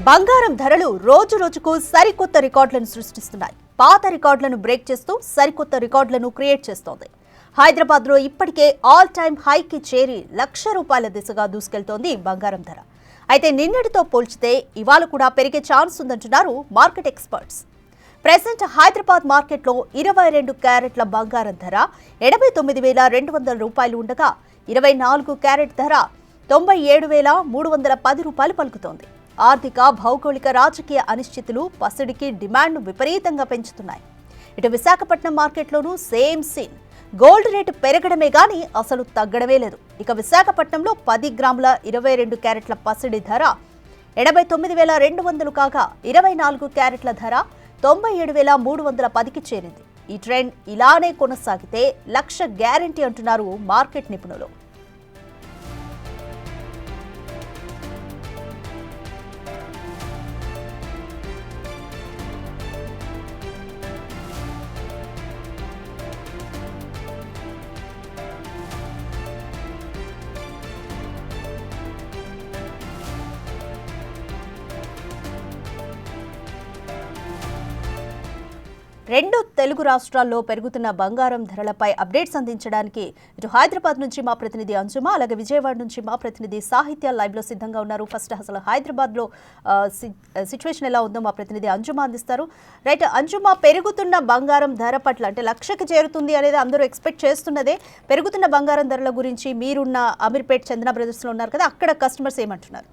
బంగారం ధరలు రోజు రోజుకు సరికొత్త రికార్డులను సృష్టిస్తున్నాయి. పాత రికార్డులను బ్రేక్ చేస్తూ సరికొత్త రికార్డులను క్రియేట్ చేస్తోంది. హైదరాబాద్లో ఇప్పటికే ఆల్ టైమ్ హైకి చేరి ₹1,00,000 దిశగా దూసుకెళ్తోంది బంగారం ధర. అయితే నిన్నటితో పోల్చితే ఇవాళ కూడా పెరిగే ఛాన్స్ ఉందంటున్నారు మార్కెట్ ఎక్స్పర్ట్స్. ప్రెసెంట్ హైదరాబాద్ మార్కెట్లో 22 క్యారెట్ల బంగారం ధర ₹89,200 ఉండగా 24 క్యారెట్ ధర ₹97,310 పలుకుతోంది. ఆర్థిక, భౌగోళిక, రాజకీయ అనిశ్చితులు పసిడికి డిమాండ్ను విపరీతంగా పెంచుతున్నాయి. ఇటు విశాఖపట్నం మార్కెట్లోనూ సేమ్ సీన్. గోల్డ్ రేటు పెరగడమే గానీ అసలు తగ్గడమే లేదు. ఇక విశాఖపట్నంలో 10 గ్రాముల 22 క్యారెట్ల పసిడి ధర 89,200 కాగా 24 క్యారెట్ల ధర 97,310కి చేరింది. ఈ ట్రెండ్ ఇలానే కొనసాగితే ₹1,00,000 గ్యారంటీ అంటున్నారు మార్కెట్ నిపుణులు. రెండు తెలుగు రాష్ట్రాల్లో పెరుగుతున్న బంగారం ధరలపై అప్డేట్స్ అందించడానికి ఇటు హైదరాబాద్ నుంచి మా ప్రతినిధి అంజుమ, అలాగే విజయవాడ నుంచి మా ప్రతినిధి సాహిత్య లైవ్ లో సిద్ధంగా ఉన్నారు. ఫస్ట్ అసలు హైదరాబాద్ లో సిచ్యువేషన్ ఎలా ఉందో మా ప్రతినిధి అంజుమ అందిస్తారు. రైట్ అంజుమ, పెరుగుతున్న బంగారం ధర పట్ల అంటే 1,00,000కి చేరుతుంది అనేది అందరూ ఎక్స్పెక్ట్ చేస్తున్నదే. పెరుగుతున్న బంగారం ధరల గురించి మీరున్న అమీర్పేట్ చందన బ్రదర్స్ లో ఉన్నారు కదా, అక్కడ కస్టమర్స్ ఏమంటున్నారు?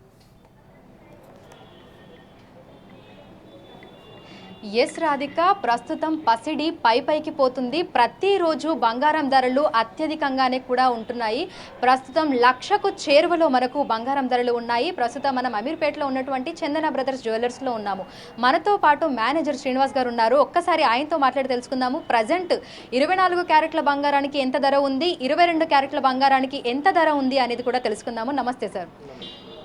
ఎస్ రాధిక, ప్రస్తుతం పసిడి పైకి పోతుంది. ప్రతిరోజు బంగారం ధరలు అత్యధికంగానే కూడా ఉంటున్నాయి. ప్రస్తుతం 1,00,000కు చేరువలో మనకు బంగారం ధరలు ఉన్నాయి. ప్రస్తుతం మనం అమీర్పేటలో ఉన్నటువంటి చందన బ్రదర్స్ జ్యువెలర్స్లో ఉన్నాము. మనతో పాటు మేనేజర్ శ్రీనివాస్ గారు ఉన్నారు. ఒక్కసారి ఆయనతో మాట్లాడి తెలుసుకుందాము. ప్రజెంట్ 24 క్యారెట్ల బంగారానికి ఎంత ధర ఉంది, 22 క్యారెట్ల బంగారానికి ఎంత ధర ఉంది అనేది కూడా తెలుసుకుందాము. నమస్తే సార్.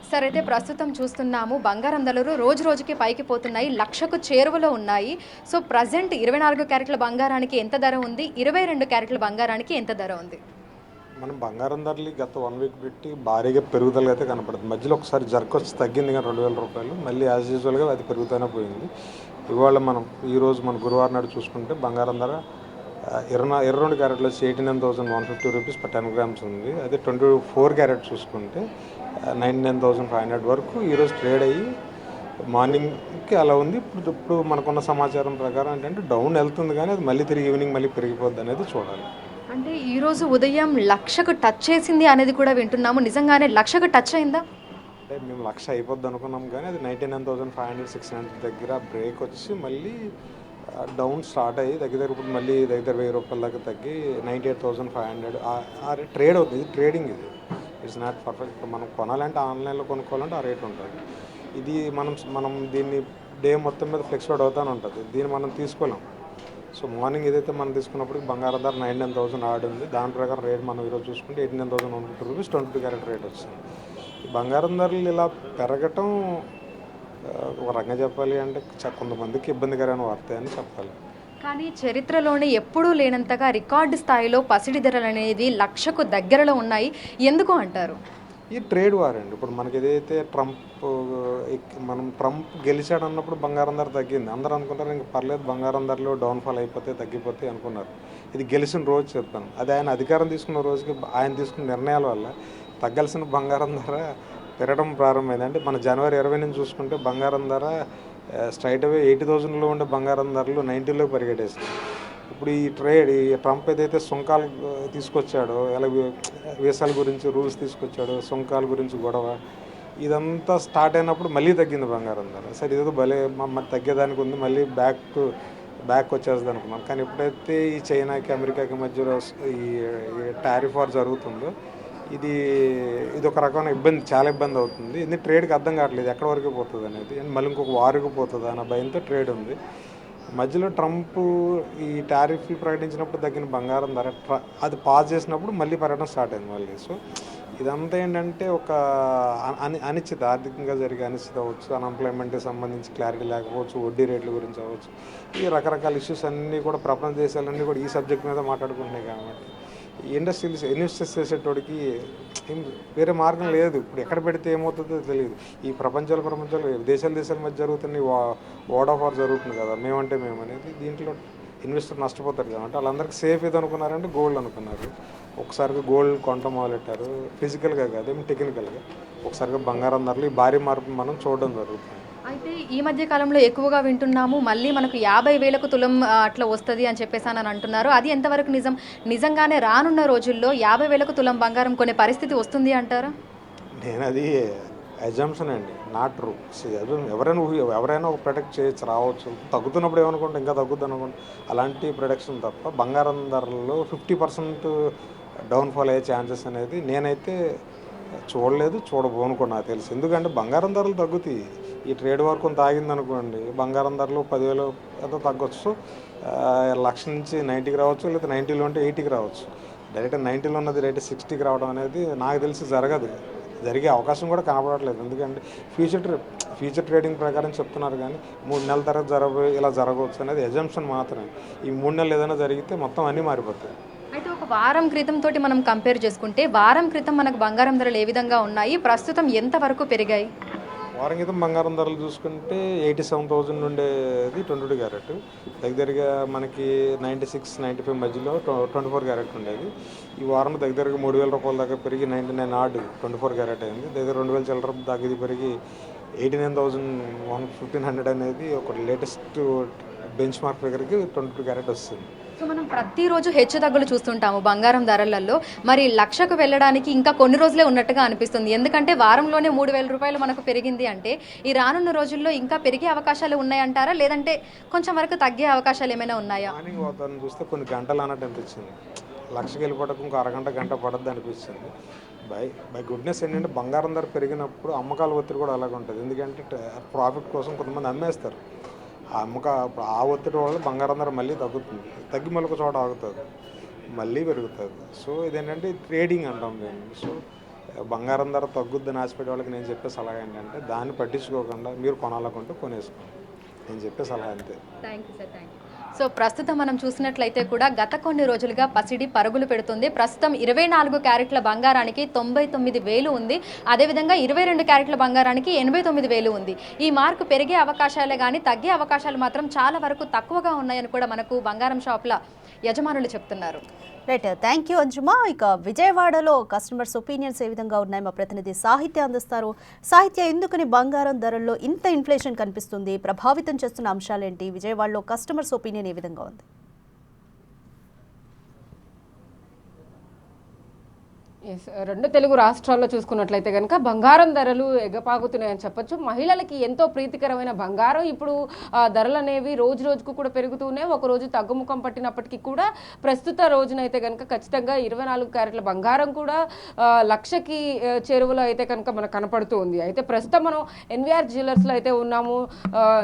సార్, అయితే ప్రస్తుతం చూస్తున్నాము బంగారం ధరలు రోజు రోజుకి పైకి పోతున్నాయి, 1,00,000కు చేరువలో ఉన్నాయి. సో ప్రజెంట్ 24 క్యారెట్ల బంగారానికి ఎంత ధర ఉంది, 22 క్యారెట్ల బంగారానికి ఎంత ధర ఉంది? మనం బంగారం ధరలు గత 1 వీక్ పెట్టి భారీగా పెరుగుదల అయితే కనపడుతుంది. మధ్యలో ఒకసారి జర్కొచ్చి తగ్గింది కానీ ₹2,000, మళ్ళీ యాజ్ యూజువల్గా అది పెరుగుతూనే పోయింది. ఇవాళ ఈరోజు మన గురువారం నాడు చూసుకుంటే బంగారం ధర 22 క్యారెట్లు వచ్చి ₹89,150 per 10 grams ఉంది. అదే 24 క్యారెట్ చూసుకుంటే 99,500 వరకు ఈరోజు ట్రేడ్ అయ్యి మార్నింగ్కి అలా ఉంది. ఇప్పుడు మనకున్న సమాచారం ప్రకారం ఏంటంటే డౌన్ వెళ్తుంది కానీ అది మళ్ళీ తిరిగి ఈవినింగ్ మళ్ళీ పెరిగిపోద్ది అనేది చూడాలి. అంటే ఈరోజు ఉదయం 1,00,000కు టచ్ చేసింది అనేది కూడా వింటున్నాము. నిజంగానే 1,00,000కు టచ్ అయిందా? అంటే మేము 1,00,000 అయిపోద్ది అనుకున్నాం కానీ అది 99,500, 600 దగ్గర బ్రేక్ వచ్చి మళ్ళీ డౌన్ స్టార్ట్ అయ్యి దగ్గర ఇప్పుడు మళ్ళీ ₹1,000 దాకా తగ్గి 98,500 ట్రేడ్ అవుతుంది. ఇది ట్రేడింగ్, ఇది ఇట్స్ నాట్ పర్ఫెక్ట్. ఇప్పుడు మనం కొనాలంటే ఆన్లైన్లో కొనుక్కోవాలంటే ఆ రేట్ ఉంటుంది. ఇది మనం దీన్ని డే మొత్తం మీద ఫ్లెక్చువేట్ అవుతూనే ఉంటుంది. దీన్ని మనం తీసుకోలేం. సో మార్నింగ్ ఏదైతే మనం తీసుకున్నప్పుడు బంగారం ధర 99,000 ఆడి ఉంది. దాని ప్రకారం రేట్ మనం ఈరోజు చూసుకుంటే ₹89,150 22 క్యారెట్ రేట్ వచ్చింది. ఈ బంగారం ధరలు ఇలా పెరగటం ఒక రకంగా చెప్పాలి అంటే కొంతమందికి ఇబ్బందికరమైన వార్త అని చెప్పాలి. కానీ చరిత్రలోనే ఎప్పుడూ లేనంతగా రికార్డు స్థాయిలో పసిడి ధరలు అనేది 1,00,000కు దగ్గరలో ఉన్నాయి. ఎందుకు అంటారు? ఈ ట్రేడ్ వార్ అండి. ఇప్పుడు మనకి ఏదైతే ట్రంప్ గెలిచాడు అన్నప్పుడు బంగారం ధర తగ్గింది. అందరూ అనుకుంటారు ఇంక పర్లేదు బంగారం ధరలు డౌన్ఫాల్ అయిపోతాయి, తగ్గిపోతాయి అనుకున్నారు. ఇది గెలిచిన రోజు చెప్తాను. అది ఆయన అధికారం తీసుకున్న రోజుకి ఆయన తీసుకున్న నిర్ణయాల వల్ల తగ్గాల్సిన బంగారం ధర పెరగడం ప్రారంభమైంది. అంటే మన జనవరి 20 నుంచి చూసుకుంటే బంగారం ధర స్ట్రైట్ అవే 80,000లో ఉండే బంగారం ధరలు 90లో పరిగెట్టేసింది. ఇప్పుడు ఈ ట్రంప్ ఏదైతే సుంకాలు తీసుకొచ్చాడో, ఎలా వీసాల గురించి రూల్స్ తీసుకొచ్చాడో, సుంకాల గురించి గొడవ ఇదంతా స్టార్ట్ అయినప్పుడు మళ్ళీ తగ్గింది బంగారం ధర. సరే ఇదేదో భలే తగ్గేదానికి ఉంది, మళ్ళీ బ్యాక్ వచ్చేస్తుంది అనుకున్నాం. కానీ ఎప్పుడైతే ఈ చైనాకి అమెరికాకి మధ్యలో ఈ టారిఫ్ వార్ జరుగుతుందో ఇది ఒక రకమైన చాలా ఇబ్బంది అవుతుంది. ఇది ట్రేడ్కి అర్థం కావట్లేదు ఎక్కడి వరకు పోతుంది అనేది, మళ్ళీ ఇంకొక వారికి పోతుంది అన్న భయంతో ట్రేడ్ ఉంది. మధ్యలో ట్రంప్ ఈ టారిఫ్లు ప్రకటించినప్పుడు తగ్గిన బంగారం ధర అది పాస్ చేసినప్పుడు మళ్ళీ పెరగడం స్టార్ట్ అయింది మళ్ళీ. సో ఇదంతా ఏంటంటే ఒక అనిశ్చిత, ఆర్థికంగా జరిగే అనిశ్చిత అవ్వచ్చు, అన్ఎంప్లాయ్మెంట్కి సంబంధించి క్లారిటీ లేకపోవచ్చు, వడ్డీ రేట్ల గురించి అవ్వచ్చు, ఈ రకరకాల ఇష్యూస్ అన్నీ కూడా ప్రపంచ దేశాలన్నీ కూడా ఈ సబ్జెక్ట్ మీద మాట్లాడుకుంటున్నాయి. కాబట్టి ఇన్వెస్ట్ చేసేటోడికి ఏం వేరే మార్గం లేదు. ఇప్పుడు ఎక్కడ పెడితే ఏమవుతుందో తెలియదు. ఈ ప్రపంచాలు దేశాల మధ్య జరుగుతున్న వార్డ్ ఆఫ్ వార్ జరుగుతుంది కదా, మేమంటే మేము అనేది. దీంట్లో ఇన్వెస్టర్ నష్టపోతారు కదా. అంటే వాళ్ళందరికీ సేఫ్ ఏది అనుకున్నారంటే గోల్డ్ అనుకున్నారు. ఒకసారిగా గోల్డ్ కొనటం మొదలెట్టారు, ఫిజికల్గా కాదు ఏమి టెక్నికల్గా. ఒకసారిగా బంగారం ధరలు ఈ భారీ మార్పు మనం చూడడం జరుగుతుంది. అయితే ఈ మధ్య కాలంలో ఎక్కువగా వింటున్నాము, మళ్ళీ మనకు 50,000కు తులం అట్లా వస్తుంది అని చెప్పేసి అని అంటున్నారు. అది ఎంతవరకు నిజం? నిజంగానే రానున్న రోజుల్లో 50,000కు తులం బంగారం కొనే పరిస్థితి వస్తుంది అంటారా? నేను అది అజంప్షన్ అండి, నాట్ ట్రూ. ఎవరైనా ఒక ప్రొడక్ట్ చేయొచ్చు, రావచ్చు. తగ్గుతున్నప్పుడు ఏమనుకుంటే ఇంకా తగ్గుద్ది అనుకుంటే అలాంటి ప్రొడక్షన్ తప్ప బంగారం ధరల్లో 50% డౌన్ఫాల్ అయ్యే ఛాన్సెస్ అనేది నేనైతే చూడలేదు, చూడబోను కూడా నాకు తెలుసు. ఎందుకంటే బంగారం ధరలు తగ్గుతాయి. ఈ ట్రేడ్ వార్ కొంత ఆగింది అనుకోండి, బంగారం ధరలు 10,000 ఏదో తగ్గొచ్చు. 1,00,000 నుంచి 90కి రావచ్చు, లేదా 90లో ఉంటే 80కి రావచ్చు. డైరెక్ట్ 90లో ఉన్నది రేట్ 60కి రావడం అనేది నాకు తెలిసి జరగదు, జరిగే అవకాశం కూడా కనపడట్లేదు. ఎందుకంటే ఫ్యూచర్ ట్రేడింగ్ ప్రకారం చెప్తున్నారు, కానీ 3 నెలల తర్వాత ఇలా జరగవచ్చు అనేది ఎజంప్షన్ మాత్రమే. ఈ 3 నెలలు ఏదైనా జరిగితే మొత్తం అన్నీ మారిపోతాయి. అయితే ఒక వారం క్రితం తోటి మనం కంపేర్ చేసుకుంటే వారం క్రితం మనకు బంగారం ధరలు ఏ విధంగా ఉన్నాయి, ప్రస్తుతం ఎంతవరకు పెరిగాయి? వారం క్రితం బంగారం ధరలు చూసుకుంటే 87,000 ఉండేది 22 క్యారెట్. దగ్గరగా మనకి 96-95 మధ్యలో 24 క్యారెట్ ఉండేది. ఈ వారం దగ్గరగా 3,000 రూపాయల దాకా పెరిగి 99 ఆర్డ్ 24 క్యారెట్ అయింది. దగ్గర 2,000 చిల్లర దాకా ఇది పెరిగి 89,100 అనేది ఒక లేటెస్ట్ బెంచ్ మార్క్ ఫిగర్కి 22 క్యారెట్ వస్తుంది. సో మనం ప్రతిరోజు హెచ్చు తగ్గులు చూస్తుంటాము బంగారం ధరలలో. మరి 1,00,000కు వెళ్ళడానికి ఇంకా కొన్ని రోజులే ఉన్నట్టుగా అనిపిస్తుంది. ఎందుకంటే వారంలోనే 3,000 రూపాయలు మనకు పెరిగింది అంటే ఈ రానున్న రోజుల్లో ఇంకా పెరిగే అవకాశాలు ఉన్నాయంటారా, లేదంటే కొంచెం వరకు తగ్గే అవకాశాలు ఏమైనా ఉన్నాయా? మార్నింగ్ వాతావరణం చూస్తే కొన్ని గంటలు అన్నట్టు అనిపించింది. 1,00,000కి వెళ్ళిపోవడానికి ఇంకో గంట పడద్దు అనిపిస్తుంది. బై గుడ్నెస్ ఏంటంటే బంగారం ధర పెరిగినప్పుడు అమ్మకాల ఒత్తిడి కూడా అలాగే ఉంటుంది. ఎందుకంటే ప్రాఫిట్ కోసం కొంతమంది అమ్మేస్తారు. ఆ ఒత్తిడి వల్ల బంగారం ధర మళ్ళీ తగ్గుతుంది, తగ్గి మళ్ళీ ఒక చోట ఆగుతుంది, మళ్ళీ పెరుగుతుంది. సో ఇదేంటంటే ట్రేడింగ్ అంటాం దీన్ని. సో బంగారం ధర తగ్గుద్దని ఆశపడే వాళ్ళకి నేను చెప్పే సలహా ఏంటంటే దాన్ని పట్టించుకోకుండా మీరు కొనాలనుకుంటే కొనేసుకోండి, నేను చెప్పే సలహా అంతే. Thank you sir, thank you. So ప్రస్తుతం మనం చూసినట్లయితే కూడా గత కొన్ని రోజులుగా పసిడి పరుగులు పెడుతుంది. ప్రస్తుతం 24 క్యారెట్ల బంగారానికి 99,000 ఉంది. అదేవిధంగా 22 క్యారెట్ల బంగారానికి 89,000 ఉంది. ఈ మార్కు పెరిగే అవకాశాలే కానీ తగ్గే అవకాశాలు మాత్రం చాలా వరకు తక్కువగా ఉన్నాయని కూడా మనకు బంగారం షాపుల యజమానులు చెప్తున్నారు. Right, thank you Anjuma. ఇక విజయవాడలో కస్టమర్స్ ఒపీనియన్స్ ఏ విధంగా ఉన్నాయి మా ప్రతినిధి సాహిత్య అందిస్తారు. సాహిత్య, ఎందుకని బంగారం ధరల్లో ఇంత ఇన్ఫ్లేషన్ కనిపిస్తుంది? ప్రభావితం చేస్తున్న అంశాలేంటి? విజయవాడలో కస్టమర్స్ ఒపీనియన్ ఏ విధంగా ఉంది? రెండు తెలుగు రాష్ట్రాల్లో చూసుకున్నట్లయితే కనుక బంగారం ధరలు ఎగపాగుతున్నాయని చెప్పొచ్చు. మహిళలకి ఎంతో ప్రీతికరమైన బంగారం ఇప్పుడు ధరలు అనేవి రోజు రోజుకు కూడా పెరుగుతున్నాయి. ఒక రోజు తగ్గుముఖం పట్టినప్పటికీ కూడా ప్రస్తుత రోజునైతే కనుక ఖచ్చితంగా 24 క్యారెట్ల బంగారం కూడా 1,00,000కి చేరువలో అయితే కనుక మనకు కనపడుతూ ఉంది. అయితే ప్రస్తుతం మనం ఎన్వీఆర్ జ్యువెలర్స్లో అయితే ఉన్నాము.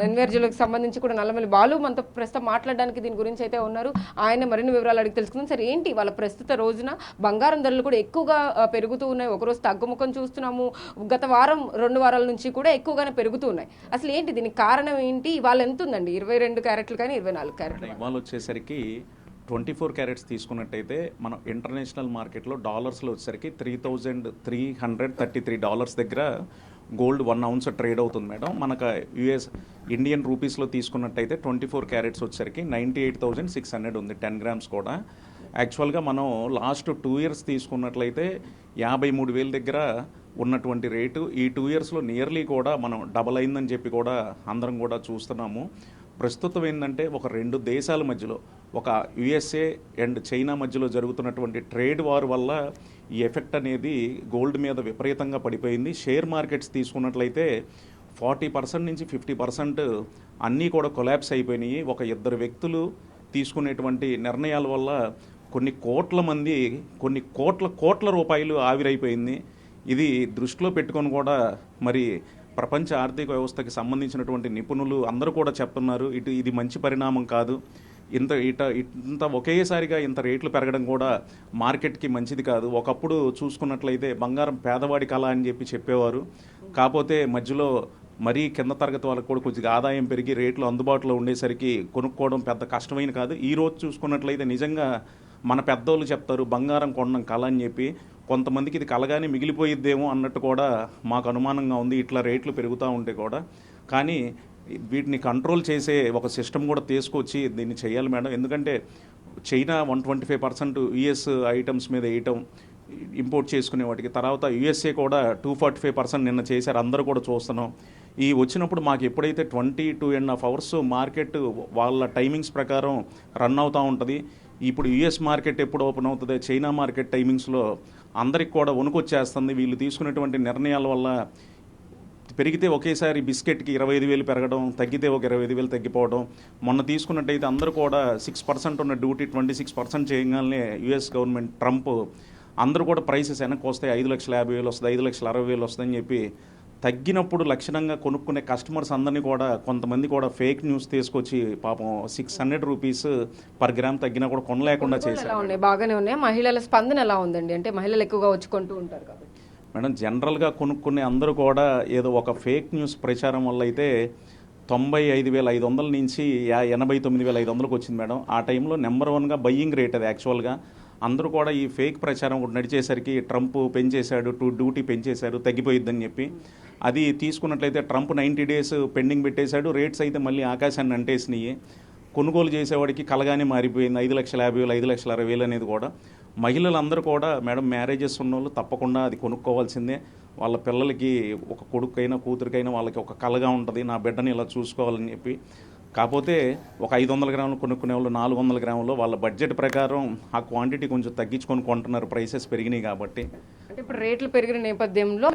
ఎన్వీఆర్ జ్యువెలర్స్కి సంబంధించి కూడా నల్లమల్లి బాలు మనతో ప్రస్తుతం మాట్లాడడానికి దీని గురించి అయితే ఉన్నారు. ఆయన మరిన్ని వివరాలు అడిగి తెలుసుకుందాం. సరే, ఏంటి వాళ్ళ ప్రస్తుత రోజున బంగారం ధరలు కూడా ఎక్కువగా పెరుగుతూ ఉన్నాయి, ఒకరోజు తగ్గుముఖం చూస్తున్నాము, గత వారం 2 వారాల నుంచి కూడా ఎక్కువగానే పెరుగుతూ ఉన్నాయి. అసలు ఏంటి దీనికి కారణం ఏంటి? ఇవాళ ఎంత ఉందండి? 22 క్యారెట్లు కానీ 24 క్యారెట్లు? ఇవాళ వచ్చేసరికి 24 క్యారెట్స్ తీసుకున్నట్టయితే మనం ఇంటర్నేషనల్ మార్కెట్లో డాలర్స్లో వచ్చేసరికి $3,333 దగ్గర గోల్డ్ 1 ounce ట్రేడ్ అవుతుంది మేడం. మనకు ఇండియన్ రూపీస్లో తీసుకున్నట్టయితే 24 క్యారెట్స్ వచ్చేసరికి 98,600 ఉంది, 10 grams కూడా. యాక్చువల్గా మనం లాస్ట్ 2 years తీసుకున్నట్లయితే 53,000 దగ్గర ఉన్నటువంటి రేటు ఈ 2 yearsలో నియర్లీ కూడా మనం డబల్ అయిందని చెప్పి కూడా అందరం కూడా చూస్తున్నాము. ప్రస్తుతం ఏంటంటే ఒక 2 దేశాల మధ్యలో, ఒక యుఎస్ఏ అండ్ చైనా మధ్యలో జరుగుతున్నటువంటి ట్రేడ్ వార్ వల్ల ఈ ఎఫెక్ట్ అనేది గోల్డ్ మీద విపరీతంగా పడిపోయింది. షేర్ మార్కెట్స్ తీసుకున్నట్లయితే 40% నుంచి 50% అన్నీ కూడా కొలాప్స్ అయిపోయినాయి. ఒక 2 వ్యక్తులు తీసుకునేటువంటి నిర్ణయాల వల్ల కొన్ని కోట్ల మంది కొన్ని కోట్ల రూపాయలు ఆవిరైపోయింది. ఇది దృష్టిలో పెట్టుకొని కూడా మరి ప్రపంచ ఆర్థిక వ్యవస్థకి సంబంధించినటువంటి నిపుణులు అందరూ కూడా చెప్తున్నారు, ఇది మంచి పరిణామం కాదు. ఇంత ఒకేసారిగా ఇంత రేట్లు పెరగడం కూడా మార్కెట్కి మంచిది కాదు. ఒకప్పుడు చూసుకున్నట్లయితే బంగారం పేదవాడి కళ అని చెప్పేవారు. కాకపోతే మధ్యలో మరీ కింద తరగతి వాళ్ళకు కూడా కొద్దిగా ఆదాయం పెరిగి రేట్లు అందుబాటులో ఉండేసరికి కొనుక్కోవడం పెద్ద కష్టమైన కాదు. ఈ రోజు చూసుకున్నట్లయితే నిజంగా మన పెద్దోళ్ళు చెప్తారు బంగారం కొనడం కళ అని చెప్పి, కొంతమందికి ఇది కలగానే మిగిలిపోయిద్దేమో అన్నట్టు కూడా మాకు అనుమానంగా ఉంది ఇట్లా రేట్లు పెరుగుతూ ఉంటే కూడా. కానీ వీటిని కంట్రోల్ చేసే ఒక సిస్టమ్ కూడా తీసుకొచ్చి దీన్ని చేయాలి మేడం. ఎందుకంటే చైనా 125% యుఎస్ ఐటమ్స్ మీద వేయటం, ఇంపోర్ట్ చేసుకునే వాటికి, తర్వాత యుఎస్ఏ కూడా 245% నిన్న చేశారు, అందరూ కూడా చూస్తున్నాం. ఈ వచ్చినప్పుడు మాకు ఎప్పుడైతే 22.5 అవర్స్ మార్కెట్ వాళ్ళ టైమింగ్స్ ప్రకారం రన్ అవుతూ ఉంటుంది. ఇప్పుడు యుఎస్ మార్కెట్ ఎప్పుడు ఓపెన్ అవుతుంది, చైనా మార్కెట్ టైమింగ్స్లో అందరికి కూడా వణుకొచ్చేస్తుంది. వీళ్ళు తీసుకునేటువంటి నిర్ణయాల వల్ల పెరిగితే ఒకేసారి బిస్కెట్కి 25,000 పెరగడం, తగ్గితే ఒక 25,000 తగ్గిపోవడం. మొన్న తీసుకున్నట్టయితే అందరూ కూడా 6% ఉన్న డ్యూటీ 26% చేయగానే యుఎస్ గవర్నమెంట్ ట్రంప్ అందరూ కూడా ప్రైసెస్ వెనక్కి వస్తాయి, 5,50,000 వస్తుంది, 5,60,000 వస్తుందని చెప్పి తగ్గినప్పుడు లక్షణంగా కొనుక్కునే కస్టమర్స్ అందరినీ కూడా కొంతమంది కూడా ఫేక్ న్యూస్ తీసుకొచ్చి పాపం 600 రూపీస్ పర్ గ్రామ్ తగ్గినా కూడా కొనలేకుండా చేశారు. ఎలా ఉన్నాయి? బాగానే ఉన్నాయి. మహిళల స్పందన ఎలా ఉందండి? అంటే మహిళలు ఎక్కువగా వచ్చి కొంటూ ఉంటారు కాబట్టి. మేడం, జనరల్గా కొనుక్కునే అందరూ కూడా ఏదో ఒక ఫేక్ న్యూస్ ప్రచారం వల్ల అయితే 95,500 నుంచి 89,500కి వచ్చింది మేడం. ఆ టైంలో నెంబర్ 1గా బయ్యింగ్ రేట్ అది యాక్చువల్గా. అందరూ కూడా ఈ ఫేక్ ప్రచారం ఒకటి నడిచేసరికి ట్రంప్ పెంచేశాడు, డ్యూటీ పెంచేశారు, తగ్గిపోయిద్దని చెప్పి అది తీసుకున్నట్లయితే ట్రంప్ 90 డేస్ పెండింగ్ పెట్టేశాడు. రేట్స్ అయితే మళ్ళీ ఆకాశాన్ని అంటేసినాయి. కొనుగోలు చేసేవాడికి కలగానే మారిపోయింది. 5,50,000, 5,60,000 అనేది కూడా. మహిళలందరూ కూడా మేడం మ్యారేజెస్ ఉన్నోళ్ళు తప్పకుండా అది కొనుక్కోవాల్సిందే. వాళ్ళ పిల్లలకి ఒక కొడుకైనా కూతురికైనా వాళ్ళకి ఒక కలగా ఉంటుంది, నా బిడ్డని ఇలా చూసుకోవాలని చెప్పి. కాకపోతే ఒక 500 గ్రాములు కొనుక్కునే వాళ్ళు 400 గ్రాములు వాళ్ళ బడ్జెట్ ప్రకారం ఆ క్వాంటిటీ కొంచెం తగ్గించుకొని కొంటున్నారు, ప్రైసెస్ పెరిగినాయి కాబట్టి. అంటే ఇప్పుడు రేట్లు పెరిగిన నేపథ్యంలో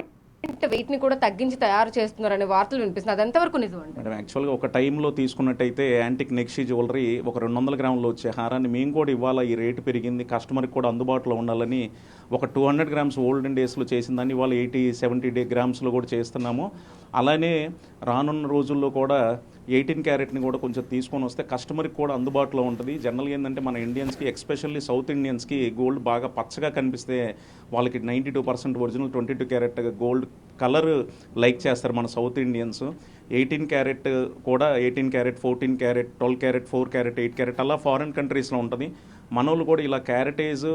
వెయిట్ ని కూడా తగ్గించి తయారు చేస్తున్నారనే వార్తలు వినిపిస్తుంది. అది ఎంతవరకు నిజం అండి? మేడం, యాక్చువల్గా ఒక టైంలో తీసుకున్నట్టయితే యాంటిక్ నెక్సీ జ్యువెలరీ ఒక 200 గ్రాములు వచ్చే హారాన్ని మేము కూడా ఇవాళ ఈ రేటు పెరిగింది, కస్టమర్కి కూడా అందుబాటులో ఉండాలని ఒక 200 గ్రామ్స్ ఓల్డెన్ డేస్లో చేసిన దాన్ని ఇవాళ 80-70 గ్రామ్స్లో కూడా చేస్తున్నాము. అలానే రానున్న రోజుల్లో కూడా 18 క్యారెట్ని కూడా కొంచెం తీసుకొని వస్తే కస్టమర్కి కూడా అందుబాటులో ఉంటుంది. జనరల్గా ఏంటంటే మన ఇండియన్స్కి, ఎస్పెషల్లీ సౌత్ ఇండియన్స్కి గోల్డ్ బాగా పచ్చగా కనిపిస్తే వాళ్ళకి 92% original 22 carat gold colour like చేస్తారు మన సౌత్ ఇండియన్స్. 18 క్యారెట్ కూడా 18 carrot, 14 carrot, 12 carrot, 4 carrot, 8 carrot అలా ఫారిన్ కంట్రీస్లో ఉంటుంది. మనోళ్ళు కూడా ఇలా క్యారెటేజ్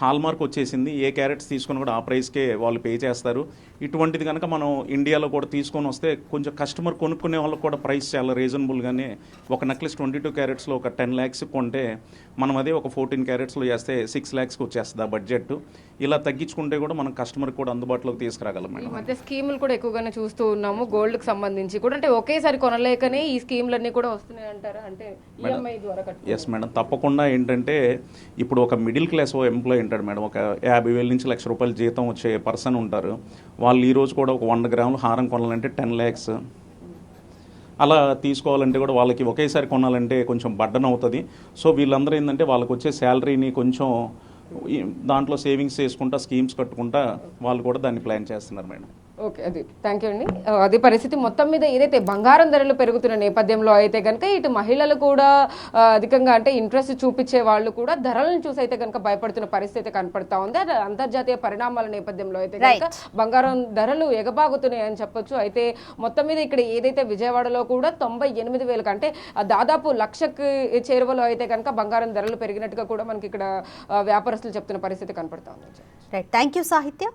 హాల్మార్క్ వచ్చేసింది, ఏ క్యారెట్స్ తీసుకొని కూడా ఆ ప్రైస్కే వాళ్ళు పే చేస్తారు. ఇటువంటిది కనుక మనం ఇండియాలో కూడా తీసుకొని వస్తే కొంచెం కస్టమర్ కొనుక్కునే వాళ్ళకి కూడా ప్రైస్ చాలా రీజనబుల్గానే. ఒక నెక్లెస్ 22 క్యారెట్స్లో ఒక 10 lakhs కొంటే మనం అదే ఒక 14 క్యారెట్స్లో చేస్తే 6 lakhsకి వచ్చేస్తుంది ఆ బడ్జెట్. ఇలా తగ్గించుకుంటే కూడా మనం కస్టమర్కి కూడా అందుబాటులోకి తీసుకురాగలం మేడం. ఈ మధ్య స్కీములు కూడా ఎక్కువగానే చూస్తూ ఉన్నాము గోల్డ్కి సంబంధించి కూడా. అంటే ఒకేసారి కొనలేకనే ఈ స్కీమ్లన్నీ కూడా వస్తున్నాయి అంటారా? అంటే ఈఎంఐ ద్వారా కట్టు. ఎస్ మేడం, తప్పకుండా. ఏంటంటే ఇప్పుడు ఒక మిడిల్ క్లాస్ ఎంప్లాయీ ఉంటాడు మేడం, ఒక 50,000 నుంచి ₹1,00,000 జీతం వచ్చే పర్సన్ ఉంటారు. వాళ్ళు ఈరోజు కూడా ఒక 100 గ్రాములు హారం కొనాలంటే 10 lakhs. అలా తీసుకోవాలంటే కూడా వాళ్ళకి ఒకేసారి కొనాలంటే కొంచెం బర్డన్ అవుతుంది. సో వీళ్ళందరూ ఏంటంటే వాళ్ళకి వచ్చే శాలరీని కొంచెం దాంట్లో సేవింగ్స్ చేసుకుంటా, స్కీమ్స్ కట్టుకుంటా వాళ్ళు కూడా దాన్ని ప్లాన్ చేస్తున్నారు మేడం. ఓకే, అది థ్యాంక్ యూ అండి. అది పరిస్థితి మొత్తం మీద ఏదైతే బంగారం ధరలు పెరుగుతున్న నేపథ్యంలో అయితే కనుక ఇటు మహిళలు కూడా అధికంగా అంటే ఇంట్రెస్ట్ చూపించే వాళ్ళు కూడా ధరలను చూసి అయితే కనుక భయపడుతున్న పరిస్థితి కనపడతా ఉంది. అది అంతర్జాతీయ పరిణామాల నేపథ్యంలో అయితే కనుక బంగారం ధరలు ఎగబాగుతున్నాయి అని చెప్పొచ్చు. అయితే మొత్తం మీద ఇక్కడ ఏదైతే విజయవాడలో కూడా 98,000 అంటే దాదాపు 1,00,000కి చేరువలో అయితే కనుక బంగారం ధరలు పెరిగినట్టుగా కూడా మనకి ఇక్కడ వ్యాపారస్తులు చెప్తున్న పరిస్థితి కనపడతా ఉంది. రైట్, థ్యాంక్ యూ సాహిత్య.